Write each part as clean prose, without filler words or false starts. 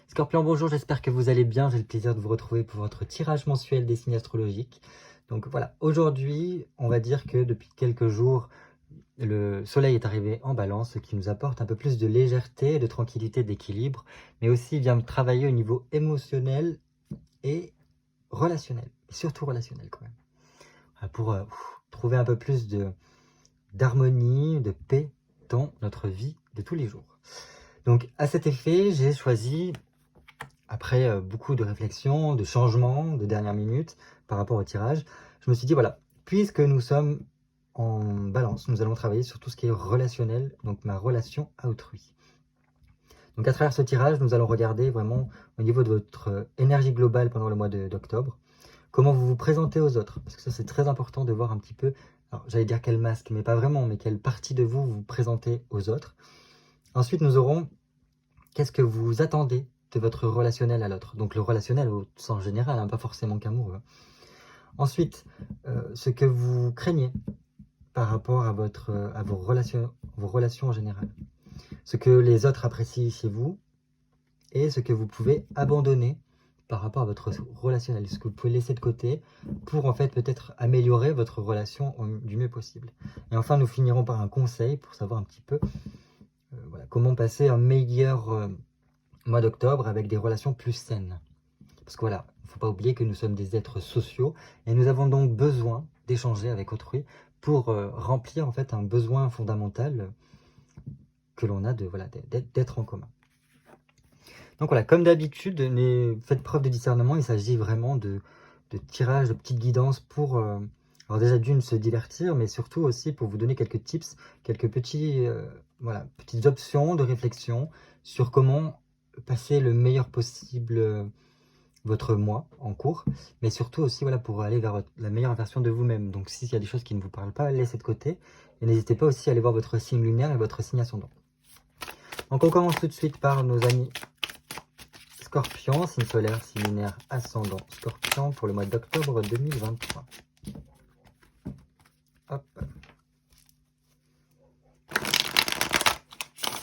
Scorpion, bonjour, j'espère que vous allez bien. J'ai le plaisir de vous retrouver pour votre tirage mensuel des signes astrologiques. Donc voilà, aujourd'hui, on va dire que depuis quelques jours, le soleil est arrivé en balance, ce qui nous apporte un peu plus de légèreté, de tranquillité, d'équilibre, mais aussi vient travailler au niveau émotionnel et relationnel, surtout relationnel quand même, pour trouver un peu plus d'harmonie, de paix dans notre vie de tous les jours. Donc à cet effet, j'ai choisi, après beaucoup de réflexions, de changements de dernière minute par rapport au tirage, je me suis dit voilà, puisque nous sommes en balance, nous allons travailler sur tout ce qui est relationnel, donc ma relation à autrui. Donc à travers ce tirage, nous allons regarder vraiment au niveau de votre énergie globale pendant le mois d'octobre, comment vous vous présentez aux autres, parce que ça c'est très important de voir un petit peu, alors j'allais dire quel masque, mais pas vraiment, mais quelle partie de vous vous présentez aux autres. Ensuite nous aurons qu'est-ce que vous attendez de votre relationnel à l'autre. Donc le relationnel au sens général, hein, pas forcément qu'amoureux. Ensuite, ce que vous craignez par rapport à vos relations en général. Ce que les autres apprécient chez vous et ce que vous pouvez abandonner par rapport à votre relationnel. Ce que vous pouvez laisser de côté pour en fait peut-être améliorer votre relation du mieux possible. Et enfin, nous finirons par un conseil pour savoir un petit peu voilà, comment passer un meilleur mois d'octobre avec des relations plus saines. Parce que voilà, il ne faut pas oublier que nous sommes des êtres sociaux et nous avons donc besoin d'échanger avec autrui pour remplir en fait un besoin fondamental que l'on a d'être en commun. Donc voilà, comme d'habitude, faites preuve de discernement, il s'agit vraiment de tirage, de petites guidances pour, alors déjà d'une, se divertir, mais surtout aussi pour vous donner quelques tips, quelques petites options de réflexion sur comment passer le meilleur possible votre mois en cours, mais surtout aussi voilà, pour aller vers la meilleure version de vous-même. Donc s'il y a des choses qui ne vous parlent pas, laissez de côté, et n'hésitez pas aussi à aller voir votre signe lunaire et votre signe ascendant. Donc on commence tout de suite par nos amis Scorpion, signe solaire, signe lunaire, ascendant Scorpion pour le mois d'octobre 2023. Hop.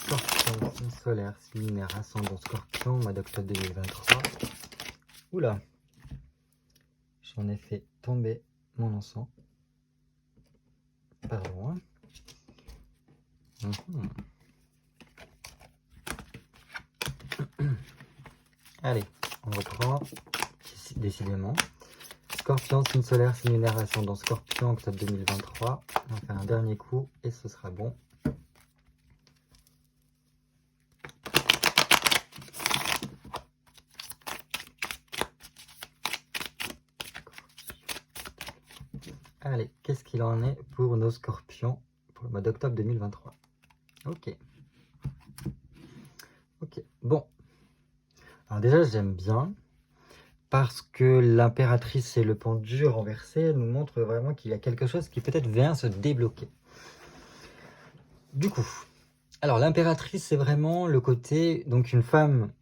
Scorpion, signe solaire, signe lunaire, ascendant Scorpion, mois d'octobre 2023. Oula, j'en ai fait tomber mon encens. Pardon. Allez, on reprend décidément. Scorpion, signe solaire, signe lunaire, ascendant Scorpion, octobre 2023. On va faire un dernier coup et ce sera bon. Allez, qu'est-ce qu'il en est pour nos Scorpions pour le mois d'octobre 2023? Ok. Ok, bon. Alors déjà, j'aime bien parce que l'impératrice et le pendu renversé nous montrent vraiment qu'il y a quelque chose qui peut-être vient se débloquer. Du coup, alors l'impératrice, c'est vraiment le côté, donc une femme,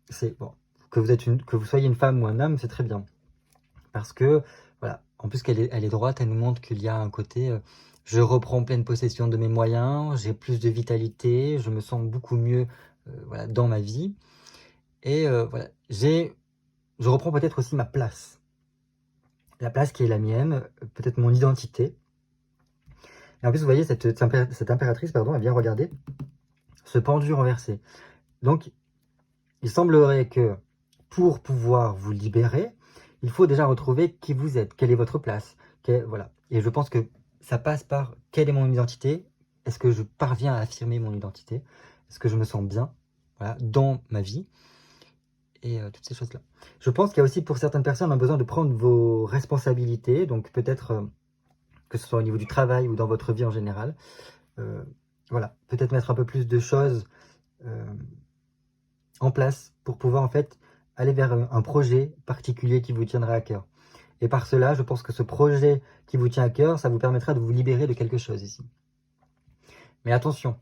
c'est bon, que vous soyez une femme ou un homme, c'est très bien. Parce que, voilà, en plus qu'elle est droite, elle nous montre qu'il y a un côté, je reprends pleine possession de mes moyens, j'ai plus de vitalité, je me sens beaucoup mieux voilà, dans ma vie. Et voilà, je reprends peut-être aussi ma place. La place qui est la mienne, peut-être mon identité. Et en plus, vous voyez, cette impératrice, pardon, elle vient regarder ce pendu renversé. Donc, il semblerait que pour pouvoir vous libérer, il faut déjà retrouver qui vous êtes, quelle est votre place. Voilà. Et je pense que ça passe par quelle est mon identité, est-ce que je parviens à affirmer mon identité, est-ce que je me sens bien voilà, dans ma vie, et toutes ces choses-là. Je pense qu'il y a aussi pour certaines personnes un besoin de prendre vos responsabilités, donc peut-être que ce soit au niveau du travail ou dans votre vie en général. Voilà, peut-être mettre un peu plus de choses en place pour pouvoir en fait aller vers un projet particulier qui vous tiendra à cœur. Et par cela, je pense que ce projet qui vous tient à cœur, ça vous permettra de vous libérer de quelque chose ici. Mais attention,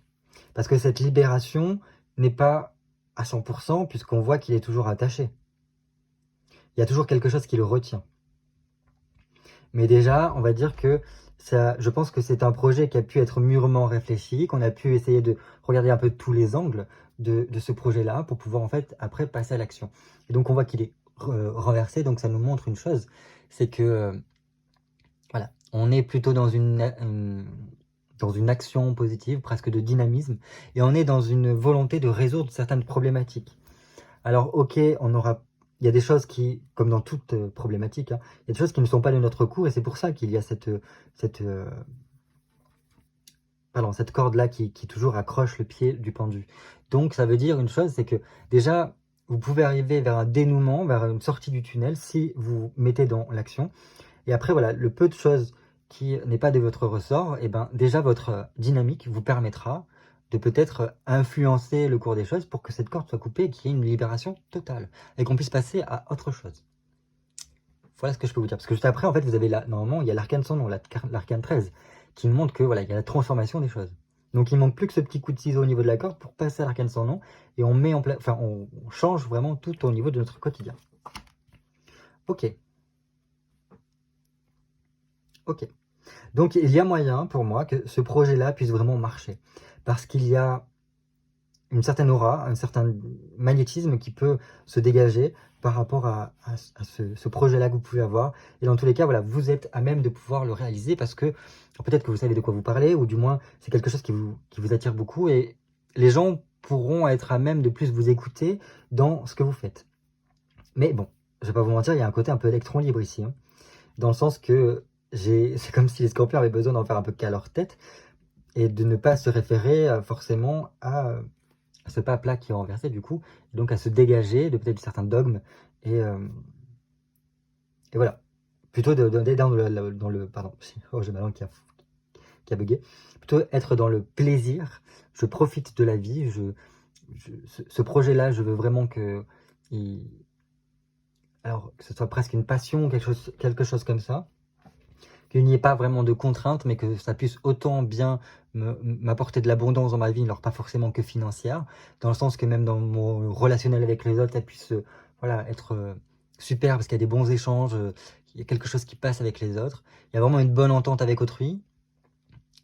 parce que cette libération n'est pas à 100% puisqu'on voit qu'il est toujours attaché. Il y a toujours quelque chose qui le retient. Mais déjà, on va dire que ça, je pense que c'est un projet qui a pu être mûrement réfléchi, qu'on a pu essayer de regarder un peu tous les angles. de ce projet-là pour pouvoir en fait après passer à l'action. Et donc on voit qu'il est renversé, donc ça nous montre une chose, c'est que voilà, on est plutôt dans une action positive, presque de dynamisme, et on est dans une volonté de résoudre certaines problématiques. Alors ok, il y a des choses qui, comme dans toute problématique, hein, il y a des choses qui ne sont pas de notre cours, et c'est pour ça qu'il y a cette corde-là qui toujours accroche le pied du pendu. Donc ça veut dire une chose, c'est que déjà, vous pouvez arriver vers un dénouement, vers une sortie du tunnel, si vous mettez dans l'action. Et après, voilà, le peu de choses qui n'est pas de votre ressort, et ben déjà votre dynamique vous permettra de peut-être influencer le cours des choses pour que cette corde soit coupée et qu'il y ait une libération totale et qu'on puisse passer à autre chose. Voilà ce que je peux vous dire. Parce que juste après, en fait, vous avez là, normalement, il y a l'arcane sans nom, l'arcane 13, qui nous montre que voilà, il y a la transformation des choses. Donc il manque plus que ce petit coup de ciseau au niveau de la corde pour passer à l'arcane sans nom et on met en place, enfin, on change vraiment tout au niveau de notre quotidien. Ok. Ok. Donc il y a moyen pour moi que ce projet-là puisse vraiment marcher. Parce qu'il y a une certaine aura, un certain magnétisme qui peut se dégager par rapport à ce projet-là que vous pouvez avoir. Et dans tous les cas, voilà, vous êtes à même de pouvoir le réaliser parce que peut-être que vous savez de quoi vous parlez, ou du moins c'est quelque chose qui vous attire beaucoup. Et les gens pourront être à même de plus vous écouter dans ce que vous faites. Mais bon, je vais pas vous mentir, il y a un côté un peu électron libre ici. Hein, dans le sens que c'est comme si les scorpions avaient besoin d'en faire un peu qu'à leur tête et de ne pas se référer forcément à ce pas plat qui est renversé du coup, et donc à se dégager de peut-être certains dogmes et voilà. Plutôt d'aller dans le pardon, oh j'ai ma langue qui a bugué. Plutôt être dans le plaisir, je profite de la vie, ce projet-là, je veux vraiment que alors que ce soit presque une passion, quelque chose comme ça. Qu'il n'y ait pas vraiment de contraintes, mais que ça puisse autant bien m'apporter de l'abondance dans ma vie, alors pas forcément que financière, dans le sens que même dans mon relationnel avec les autres, ça puisse voilà, être super, parce qu'il y a des bons échanges, il y a quelque chose qui passe avec les autres, il y a vraiment une bonne entente avec autrui,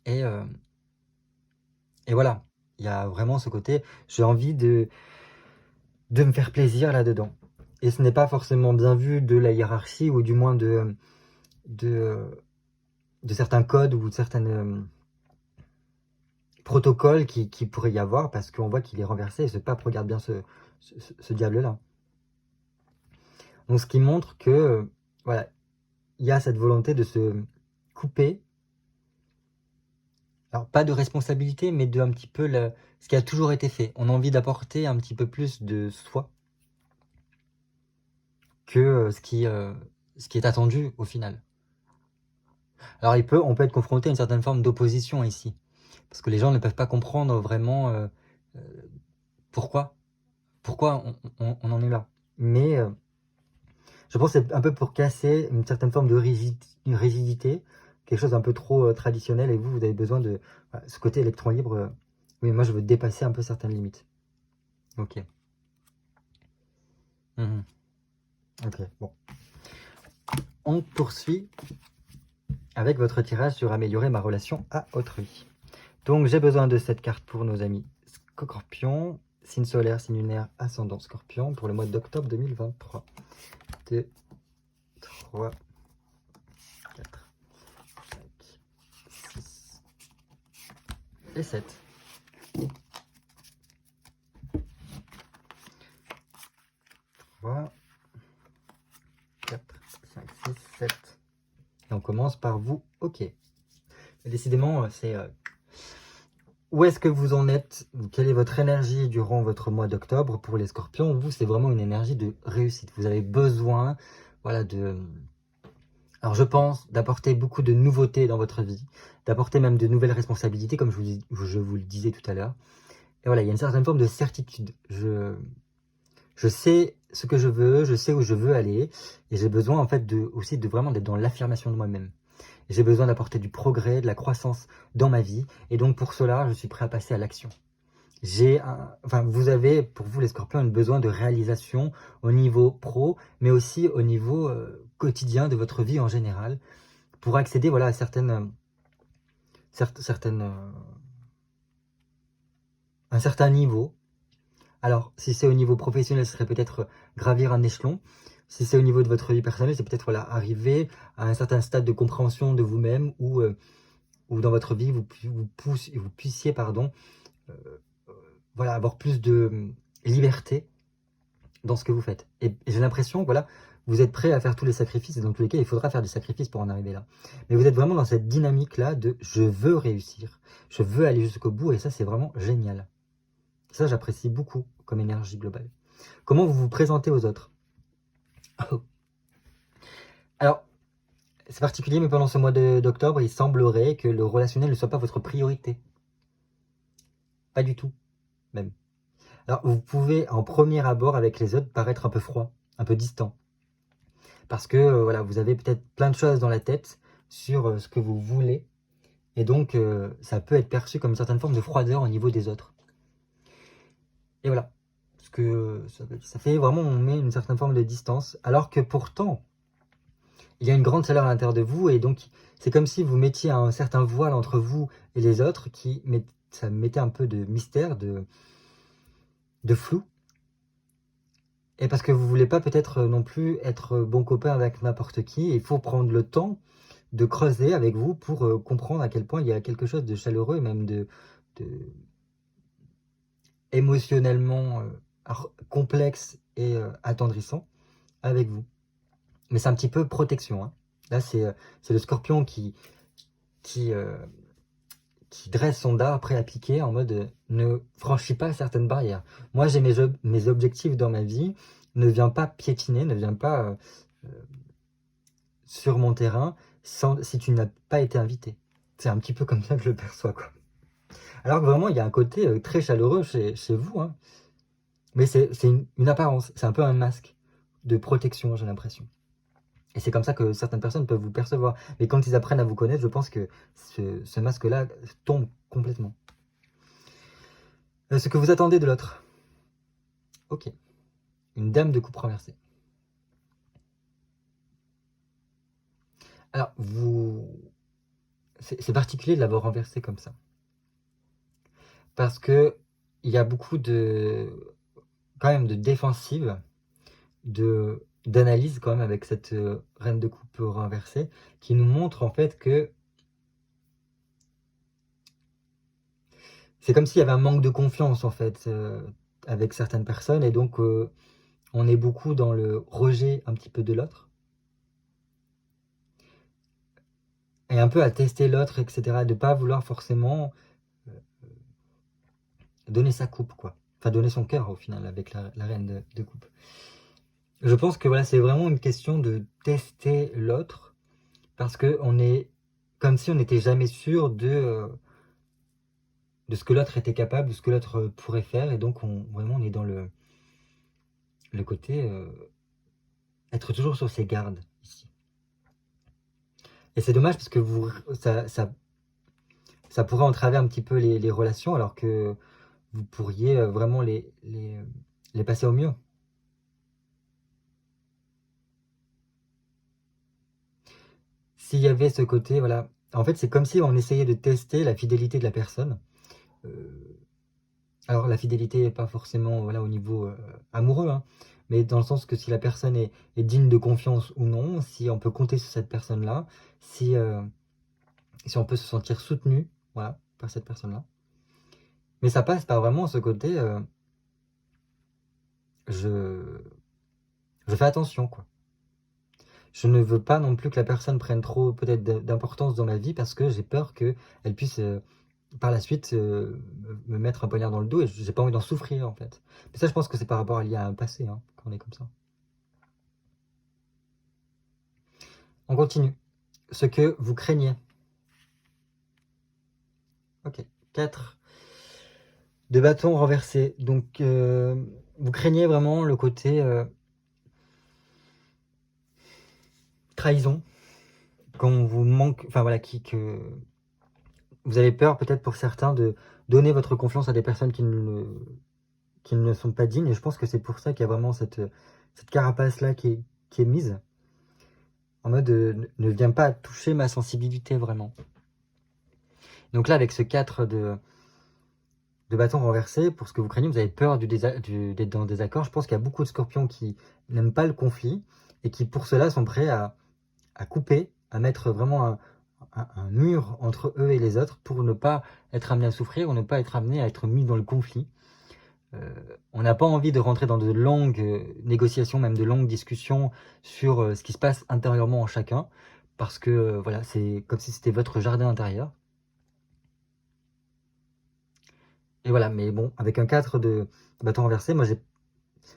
et voilà, il y a vraiment ce côté, j'ai envie de me faire plaisir là-dedans. Et ce n'est pas forcément bien vu de la hiérarchie, ou du moins de certains codes ou de certaines protocoles qui pourrait y avoir, parce qu'on voit qu'il est renversé et ce pape regarde bien ce diable-là. Donc ce qui montre que, voilà, il y a cette volonté de se couper, alors pas de responsabilité, mais de un petit peu ce qui a toujours été fait. On a envie d'apporter un petit peu plus de soi que ce qui est attendu au final. Alors on peut être confronté à une certaine forme d'opposition ici, parce que les gens ne peuvent pas comprendre vraiment pourquoi on en est là. Mais je pense que c'est un peu pour casser une certaine forme de rigidité, quelque chose d'un peu trop traditionnel, et vous avez besoin de ce côté électron libre. Oui, moi je veux dépasser un peu certaines limites. Ok. Ok, bon. On poursuit avec votre tirage sur améliorer ma relation à autrui. Donc j'ai besoin de cette carte pour nos amis Scorpion, signe solaire, signe lunaire, ascendant Scorpion, pour le mois d'octobre 2023. 2, 3, 4, 5, 6 et 7. 3, 4, 5, 6, 7. Et on commence par vous, ok. Et décidément, c'est... où est-ce que vous en êtes? Quelle est votre énergie durant votre mois d'octobre pour les scorpions? Vous, c'est vraiment une énergie de réussite. Vous avez besoin, voilà, alors je pense d'apporter beaucoup de nouveautés dans votre vie, d'apporter même de nouvelles responsabilités, comme je vous le disais tout à l'heure. Et voilà, il y a une certaine forme de certitude. Je sais ce que je veux, je sais où je veux aller, et j'ai besoin en fait aussi de vraiment d'être dans l'affirmation de moi-même. J'ai besoin d'apporter du progrès, de la croissance dans ma vie, et donc pour cela, je suis prêt à passer à l'action. Vous avez, pour vous les scorpions, un besoin de réalisation au niveau pro, mais aussi au niveau quotidien de votre vie en général, pour accéder voilà, à un certain niveau Alors, si c'est au niveau professionnel, ce serait peut-être gravir un échelon. Si c'est au niveau de votre vie personnelle, c'est peut-être voilà, arriver à un certain stade de compréhension de vous-même ou dans votre vie, vous puissiez pardon, euh, euh, voilà, avoir plus de liberté dans ce que vous faites. Et j'ai l'impression, voilà, vous êtes prêt à faire tous les sacrifices, et dans tous les cas, il faudra faire des sacrifices pour en arriver là. Mais vous êtes vraiment dans cette dynamique-là de je veux réussir, je veux aller jusqu'au bout, et ça, c'est vraiment génial. Ça, j'apprécie beaucoup comme énergie globale. Comment vous vous présentez aux autres? Alors, c'est particulier, mais pendant ce mois d'octobre, il semblerait que le relationnel ne soit pas votre priorité. Pas du tout, même. Alors, vous pouvez, en premier abord avec les autres, paraître un peu froid, un peu distant. Parce que voilà, vous avez peut-être plein de choses dans la tête sur ce que vous voulez. Et donc, ça peut être perçu comme une certaine forme de froideur au niveau des autres. Et voilà. Parce que ça fait vraiment, on met une certaine forme de distance. Alors que pourtant, il y a une grande chaleur à l'intérieur de vous. Et donc, c'est comme si vous mettiez un certain voile entre vous et les autres ça mettait un peu de mystère, de flou. Et parce que vous voulez pas peut-être non plus être bon copain avec n'importe qui, il faut prendre le temps de creuser avec vous pour comprendre à quel point il y a quelque chose de chaleureux et même de émotionnellement complexe et attendrissant avec vous. Mais c'est un petit peu protection. Hein. Là, c'est le scorpion qui, euh, qui dresse son dard prêt à piquer en mode ne franchis pas certaines barrières. Moi, j'ai mes objectifs dans ma vie, ne viens pas piétiner, ne viens pas sur mon terrain si tu n'as pas été invité. C'est un petit peu comme ça que je le perçois, quoi. Alors que vraiment, il y a un côté très chaleureux chez vous, hein. Mais c'est une apparence, c'est un peu un masque de protection, j'ai l'impression. Et c'est comme ça que certaines personnes peuvent vous percevoir. Mais quand ils apprennent à vous connaître, je pense que ce masque-là tombe complètement. Ce que vous attendez de l'autre. Ok. Une dame de coupe renversée. Alors, c'est particulier de l'avoir renversé comme ça. Parce que il y a beaucoup quand même de défensive, d'analyse quand même avec cette reine de coupe renversée, qui nous montre en fait que c'est comme s'il y avait un manque de confiance en fait avec certaines personnes, et donc on est beaucoup dans le rejet un petit peu de l'autre, et un peu à tester l'autre, etc., de pas vouloir forcément donner sa coupe, quoi. Enfin, donner son cœur au final avec la reine de coupe. Je pense que voilà, c'est vraiment une question de tester l'autre, parce que on est comme si on n'était jamais sûr de ce que l'autre était capable, de ce que l'autre pourrait faire, et donc vraiment on est dans le côté être toujours sur ses gardes ici. Et c'est dommage parce que ça pourrait entraver un petit peu les relations, alors que vous pourriez vraiment les passer au mieux. S'il y avait ce côté, voilà, en fait c'est comme si on essayait de tester la fidélité de la personne. Alors la fidélité n'est pas forcément voilà, au niveau amoureux, hein, mais dans le sens que si la personne est digne de confiance ou non, si on peut compter sur cette personne-là, si on peut se sentir soutenu, voilà, par cette personne-là. Mais ça passe par vraiment ce côté, je fais attention, quoi. Je ne veux pas non plus que la personne prenne trop peut-être d'importance dans ma vie, parce que j'ai peur qu'elle puisse par la suite me mettre un poignard dans le dos, et j'ai pas envie d'en souffrir en fait. Mais ça, je pense que c'est par rapport à lié à un passé, hein, quand on est comme ça. On continue. Ce que vous craignez. Ok. 4 de bâtons renversés. Donc, vous craignez vraiment le côté trahison. Quand on vous manque, enfin voilà, que vous avez peur peut-être pour certains de donner votre confiance à des personnes qui ne sont pas dignes. Et je pense que c'est pour ça qu'il y a vraiment cette carapace-là qui est mise. En mode, ne viens pas toucher ma sensibilité vraiment. Donc là, avec ce 4 de de bâton renversé, pour ce que vous craignez, vous avez peur d'être dans le désaccord. Je pense qu'il y a beaucoup de scorpions qui n'aiment pas le conflit et qui pour cela sont prêts à couper, à mettre vraiment un mur entre eux et les autres pour ne pas être amené à souffrir ou ne pas être amené à être mis dans le conflit. On n'a pas envie de rentrer dans de longues négociations, même de longues discussions sur ce qui se passe intérieurement en chacun, parce que voilà, c'est comme si c'était votre jardin intérieur. Et voilà, mais bon, avec un 4 de bâton renversé, moi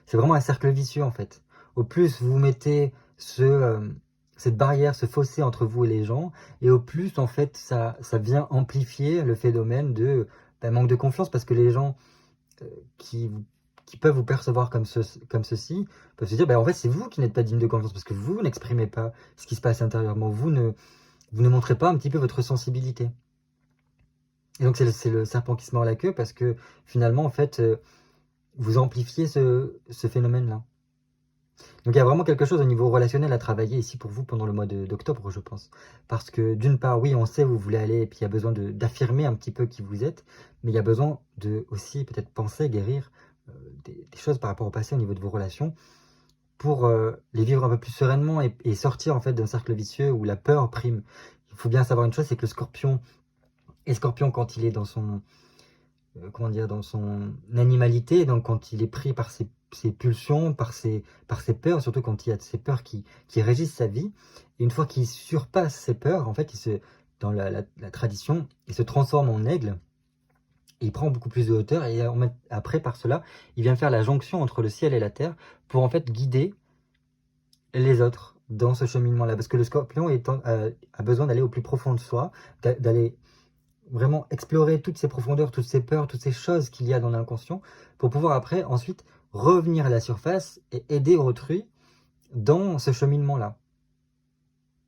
c'est vraiment un cercle vicieux en fait. Au plus vous mettez cette barrière, ce fossé entre vous et les gens, et au plus en fait ça vient amplifier le phénomène de manque de confiance, parce que les gens qui peuvent vous percevoir comme ceci peuvent se dire, en fait c'est vous qui n'êtes pas digne de confiance, parce que vous n'exprimez pas ce qui se passe intérieurement, vous ne montrez pas un petit peu votre sensibilité. Et donc c'est le serpent qui se mord la queue, parce que finalement en fait vous amplifiez ce phénomène-là. Donc il y a vraiment quelque chose au niveau relationnel à travailler ici pour vous pendant le mois d'octobre, je pense. Parce que d'une part, oui, on sait où vous voulez aller, et puis il y a besoin d'affirmer un petit peu qui vous êtes, mais il y a besoin de aussi peut-être penser, guérir des choses par rapport au passé au niveau de vos relations, pour les vivre un peu plus sereinement et sortir en fait d'un cercle vicieux où la peur prime. Il faut bien savoir une chose, c'est que le scorpion, quand il est dans son dans son animalité, donc quand il est pris par ses pulsions, par ses peurs, surtout quand il y a ces peurs qui régissent sa vie, et une fois qu'il surpasse ces peurs, en fait, dans la tradition, il se transforme en aigle, et il prend beaucoup plus de hauteur, et après, par cela, il vient faire la jonction entre le ciel et la terre, pour en fait guider les autres dans ce cheminement-là, parce que le scorpion a besoin d'aller au plus profond de soi, d'aller vraiment explorer toutes ces profondeurs, toutes ces peurs, toutes ces choses qu'il y a dans l'inconscient, pour pouvoir après, ensuite, revenir à la surface et aider autrui dans ce cheminement-là,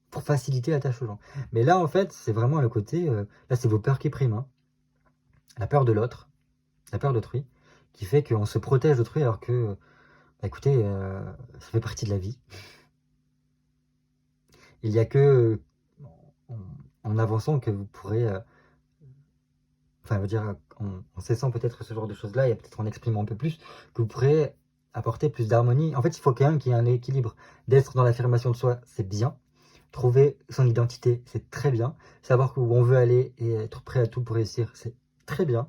pour faciliter la tâche aux gens. Mais là, en fait, c'est vraiment le côté, là, c'est vos peurs qui priment, hein. La peur de l'autre, la peur d'autrui, qui fait qu'on se protège d'autrui, alors que, écoutez, ça fait partie de la vie. Il n'y a que en avançant que vous pourrez... enfin, je veux dire, en cessant peut-être ce genre de choses-là, et peut-être en exprimant un peu plus, que vous pourrez apporter plus d'harmonie. En fait, il faut quand même qu'il y ait un équilibre. D'être dans l'affirmation de soi, c'est bien. Trouver son identité, c'est très bien. Savoir où on veut aller et être prêt à tout pour réussir, c'est très bien.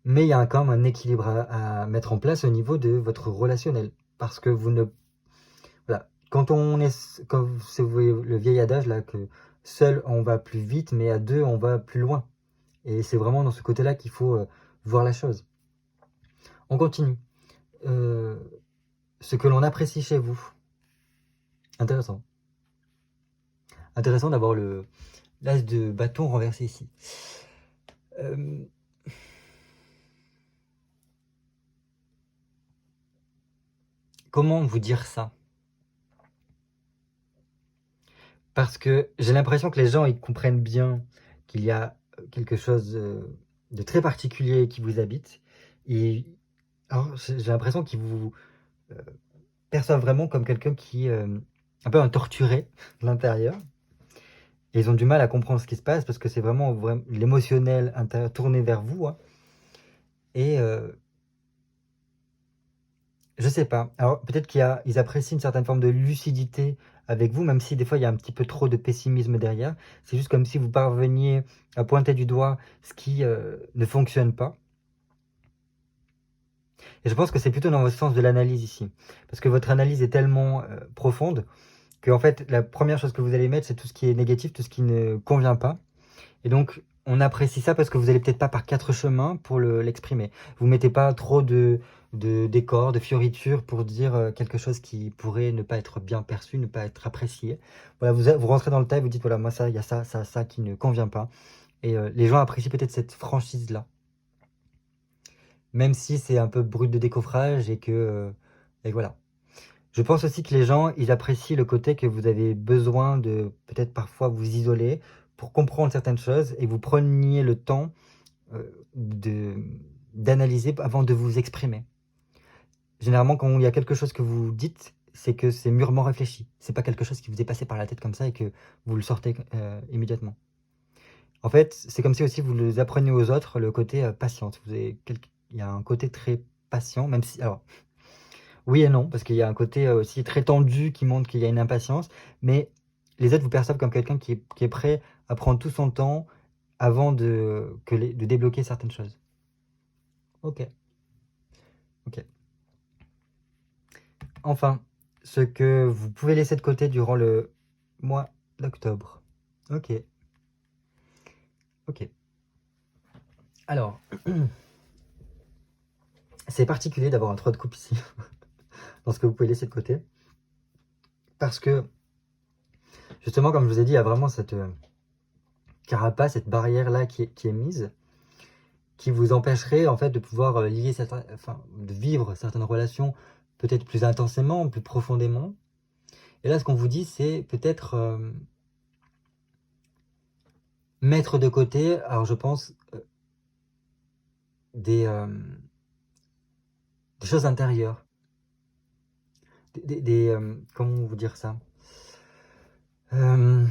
Mais il y a quand même un équilibre à mettre en place au niveau de votre relationnel. Parce que vous ne... Voilà. Quand c'est le vieil adage là, que seul on va plus vite, mais à deux on va plus loin. Et c'est vraiment dans ce côté-là qu'il faut voir la chose. On continue. Ce que l'on apprécie chez vous. Intéressant. Intéressant d'avoir l'as de bâton renversé ici. Comment vous dire ça? Parce que j'ai l'impression que les gens, ils comprennent bien qu'il y a quelque chose de très particulier qui vous habite. Et alors, j'ai l'impression qu'ils vous perçoivent vraiment comme quelqu'un qui est un peu un torturé de l'intérieur. Et ils ont du mal à comprendre ce qui se passe, parce que c'est vraiment l'émotionnel tourné vers vous, hein. Et je sais pas. Alors peut-être qu'ils apprécient une certaine forme de lucidité avec vous, même si des fois il y a un petit peu trop de pessimisme derrière. C'est juste comme si vous parveniez à pointer du doigt ce qui ne fonctionne pas. Et je pense que c'est plutôt dans votre sens de l'analyse ici. Parce que votre analyse est tellement profonde que en fait, la première chose que vous allez mettre, c'est tout ce qui est négatif, tout ce qui ne convient pas. Et donc, on apprécie ça parce que vous n'allez peut-être pas par 4 chemins pour l'exprimer. Vous mettez pas trop de décors, de fioritures pour dire quelque chose qui pourrait ne pas être bien perçu, ne pas être apprécié. Voilà, vous rentrez dans le tas et vous dites, voilà, moi ça, il y a ça, ça, ça qui ne convient pas. Et les gens apprécient peut-être cette franchise-là. Même si c'est un peu brut de décoffrage et voilà. Je pense aussi que les gens, ils apprécient le côté que vous avez besoin de peut-être parfois vous isoler pour comprendre certaines choses, et vous preniez le temps d'analyser avant de vous exprimer. Généralement, quand il y a quelque chose que vous dites, c'est que c'est mûrement réfléchi. C'est pas quelque chose qui vous est passé par la tête comme ça et que vous le sortez immédiatement. En fait, c'est comme si aussi vous les appreniez aux autres le côté patiente. Il y a un côté très patient, même si, alors, oui et non, parce qu'il y a un côté aussi très tendu qui montre qu'il y a une impatience, mais les autres vous perçoivent comme quelqu'un qui est prêt à prendre tout son temps avant de débloquer certaines choses. Ok, ok. Enfin, ce que vous pouvez laisser de côté durant le mois d'octobre. Ok, ok. Alors, c'est particulier d'avoir un 3 de coupe ici, dans ce que vous pouvez laisser de côté. Parce que, justement, comme je vous ai dit, il y a vraiment cette carapace, cette barrière-là qui est mise, qui vous empêcherait en fait de pouvoir de vivre certaines relations peut-être plus intensément, plus profondément. Et là, ce qu'on vous dit, c'est peut-être mettre de côté, alors je pense, des choses intérieures. Comment vous dire ça? Il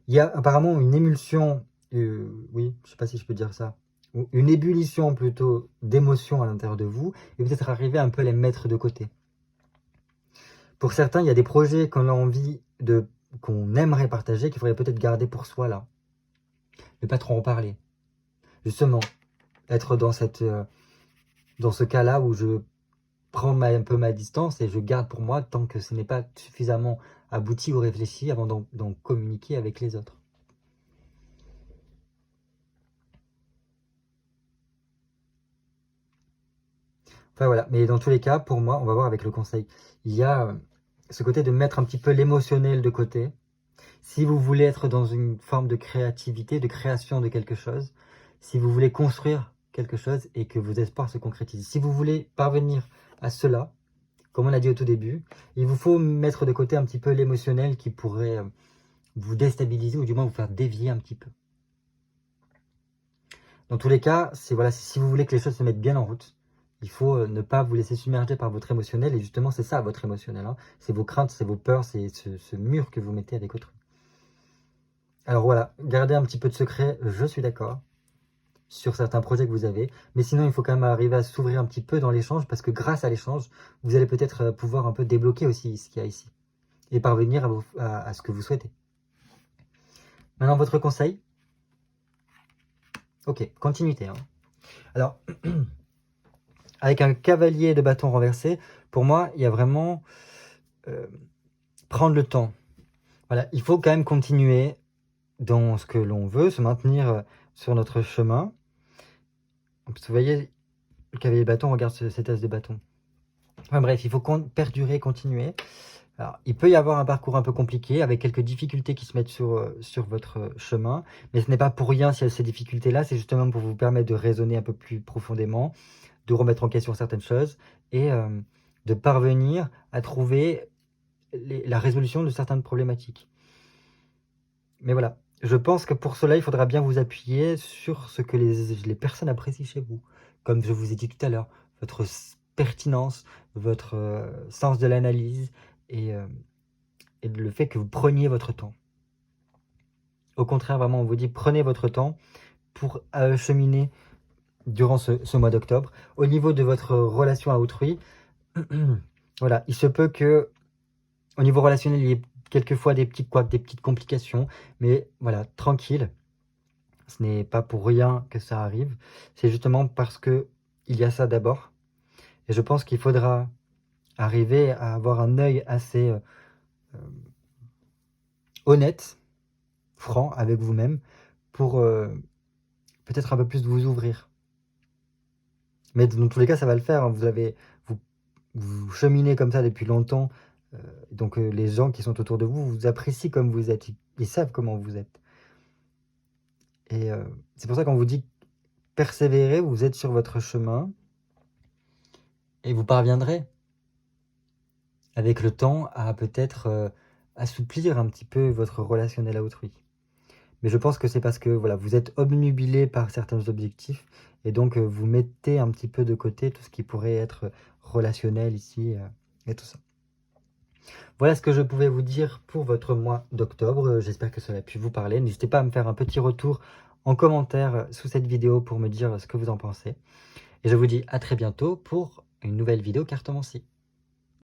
y a apparemment une émulsion, oui, je sais pas si je peux dire ça, ou une ébullition plutôt d'émotions à l'intérieur de vous, et peut-être arriver un peu à les mettre de côté. Pour certains, il y a des projets qu'on a envie qu'on aimerait partager, qu'il faudrait peut-être garder pour soi là. Ne pas trop en parler. Justement, être dans ce cas-là où je prends un peu ma distance et je garde pour moi tant que ce n'est pas suffisamment abouti ou réfléchi avant d'en communiquer avec les autres. Enfin voilà, mais dans tous les cas, pour moi, on va voir avec le conseil. Il y a ce côté de mettre un petit peu l'émotionnel de côté. Si vous voulez être dans une forme de créativité, de création de quelque chose, si vous voulez construire quelque chose et que vos espoirs se concrétisent, si vous voulez parvenir à cela, comme on a dit au tout début, il vous faut mettre de côté un petit peu l'émotionnel qui pourrait vous déstabiliser ou du moins vous faire dévier un petit peu. Dans tous les cas, si vous voulez que les choses se mettent bien en route, il faut ne pas vous laisser submerger par votre émotionnel. Et justement, c'est ça votre émotionnel. Hein. C'est vos craintes, c'est vos peurs, c'est ce mur que vous mettez avec autrui. Alors voilà, gardez un petit peu de secret, je suis d'accord, sur certains projets que vous avez. Mais sinon, il faut quand même arriver à s'ouvrir un petit peu dans l'échange, parce que grâce à l'échange, vous allez peut-être pouvoir un peu débloquer aussi ce qu'il y a ici. Et parvenir à ce que vous souhaitez. Maintenant, votre conseil. Ok, continuité. Hein. Alors, avec un cavalier de bâton renversé, pour moi, il y a vraiment prendre le temps. Voilà, il faut quand même continuer dans ce que l'on veut, se maintenir sur notre chemin. Vous voyez, le cavalier de bâton, regarde cet as de bâton. Enfin bref, il faut perdurer, continuer. Alors, il peut y avoir un parcours un peu compliqué, avec quelques difficultés qui se mettent sur votre chemin, mais ce n'est pas pour rien s'il y a ces difficultés-là, c'est justement pour vous permettre de raisonner un peu plus profondément, de remettre en question certaines choses, et de parvenir à trouver la résolution de certaines problématiques. Mais voilà, je pense que pour cela, il faudra bien vous appuyer sur ce que les personnes apprécient chez vous. Comme je vous ai dit tout à l'heure, votre pertinence, votre sens de l'analyse et le fait que vous preniez votre temps. Au contraire, vraiment, on vous dit prenez votre temps pour cheminer durant ce mois d'octobre. Au niveau de votre relation à autrui, voilà, il se peut que au niveau relationnel, il y ait quelquefois des petits couacs, des petites complications, mais voilà, tranquille. Ce n'est pas pour rien que ça arrive. C'est justement parce que il y a ça d'abord. Et je pense qu'il faudra arriver à avoir un œil assez honnête, franc avec vous-même, pour peut-être un peu plus vous ouvrir. Mais dans tous les cas, ça va le faire. Hein. Vous cheminez comme ça depuis longtemps. Donc les gens qui sont autour de vous vous apprécient comme vous êtes. Ils savent comment vous êtes. Et c'est pour ça qu'on vous dit persévérez, vous êtes sur votre chemin et vous parviendrez avec le temps à peut-être assouplir un petit peu votre relationnel à autrui. Mais je pense que c'est parce que voilà, vous êtes obnubilé par certains objectifs et donc vous mettez un petit peu de côté tout ce qui pourrait être relationnel ici et tout ça. Voilà ce que je pouvais vous dire pour votre mois d'octobre. J'espère que cela a pu vous parler. N'hésitez pas à me faire un petit retour en commentaire sous cette vidéo pour me dire ce que vous en pensez. Et je vous dis à très bientôt pour une nouvelle vidéo cartomancie.